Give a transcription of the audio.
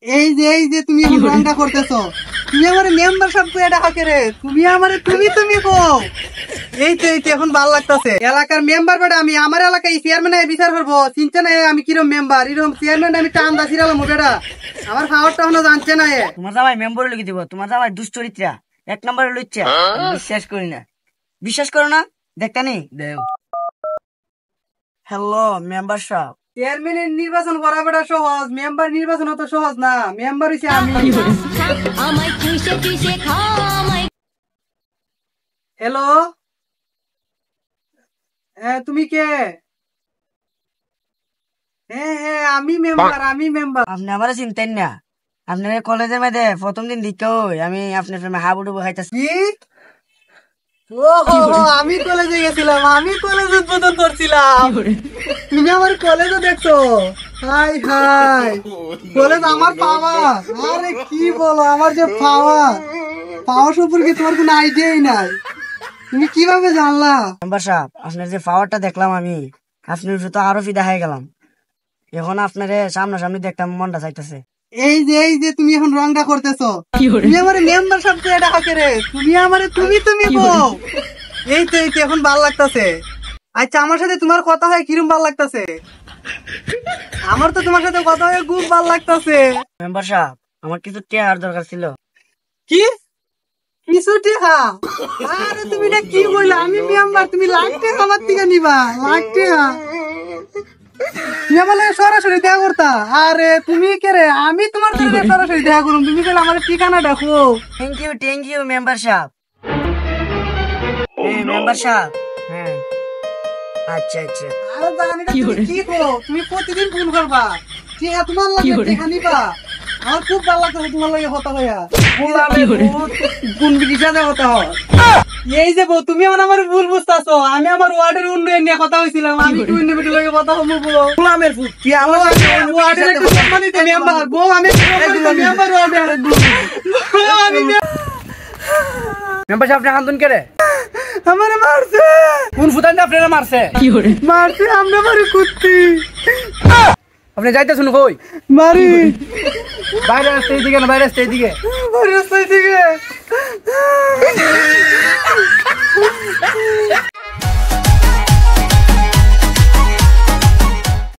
এই যে তুমি এখন রংটা করতেছো, তুমি আমার মেম্বার সব এটা হাকে রে, তুমি আমারে তুমি কো। এই তো এখন ভালো লাগতেছে। এলাকার মেম্বার বেটা আমি, আমার এলাকায় চেয়ারম্যান বিচার করবো, চিন্তা নাই আমি কিরম মেম্বার, এরকম চেয়ারম্যান আমি টান দাসিরালাম বেটা, আমার পাওয়ারটা হলো জানছে না। তোমার জামাই মেম্বার লিখে দিব, তোমার জামাই দুশ্চরিত্রা এক নম্বরে লইচ্ছা। বিশ্বাস করি না, বিশ্বাস করো না, দেখতে নেই দেও। হ্যালো মেম্বার সাহেব। চেয়ারম্যানের নির্বাচন করা বেটা সহজ, মেম্বার নির্বাচন অত সহজ না, মেম্বার হইছে আমি। হ্যালো, হ্যাঁ তুমি কে? হ্যাঁ আমি মেম্বার। আপনি আমার চিনতেন না? আপনার কলেজের মধ্যে প্রথম দিন দিকে আমি আপনার প্রেমে হাবুডুবু খাইতেছি। কি? আমি কলেজে গেছিলাম, আমি কলেজ উদ্বোধন করছিলাম, তুমি আমার কলেজে দেখছো? হাই হাই, কলেজ আমার পাওয়া। আরে কি বলো, আমার যে পাওয়া সম্পর্কে তোমার কোনো আইডিয়াই নাই, তুমি কিভাবে জানলা? মেম্বার সাহেব, আপনার যে পাওয়ারটা দেখলাম আমি, আপনার তো আরো ফিদা হয়ে গেলাম। এখন আপনারে সামনাসামনি দেখতাম মনটা চাইতেছে। এই যে তুমি এখন রংটা করতেছো, তুমি আমার মেম্বার সব এটা হাকে রে, তুমি আমারে তুমি কো। এই তো এখন ভালো লাগতেছে। আচ্ছা আমার সাথে তোমার কথা হয় কিরম ভালো লাগতেছে? আমার তো তোমার সাথে কথা হয় খুব ভালো লাগতেছে। মেম্বার সাহেব, আমার কিছু টেয়ার দরকার ছিল। কি কিছু টেহা? আরে তুমি এটা কি বললা, আমি মেম্বার, তুমি লাখ টাকা আমার থেকে নিবা? লাখ টাকা তুমি আমার লাগে সরাসরি দেখা করতা? আরে তুমি কে রে, আমি তোমার সাথে সরাসরি দেখা করুন, তুমি বলে আমার ঠিকানা দেখো। থ্যাংক ইউ মেম্বার সাহেব। হ্যাঁ মেম্বার সাহেব, হ্যাঁ আচ্ছা আচ্ছা। আরে জানি না তুমি কি করো, তুমি প্রতিদিন ফোন করবা, টিহা তোমার লাগে টিহা নিবা। আমার খুব ভালো লাগতেছে তোমার লাগে হতা হইয়া, কোন বিষয়ে কথা হয়? এই যে বউ তুমি আমার ভুল বুঝতেছো, আমি আমার ওয়ার্ডের উন্নয়ন নিয়ে কথা হইছিলাম, আমি কি উন্নয়ন লাগে কথা হবো বউ? গোলামের ফুট কি আমার ওয়ার্ডের একটু সম্মানিত মেম্বার বউ, আমি মেম্বার ওয়ার্ডের মেম্বার সাহেব, আপনি হান্দুন কে রে? আমারে মারছে। কোন ফুটান আপনারা মারছে? মারছে আমরা মারি কুত্তি। আপনি যাইতেছেন কই? মারি বাইরে রাস্তা এইদিকে না, বাইরে রাস্তা এইদিকে। রাস্তায় দিকে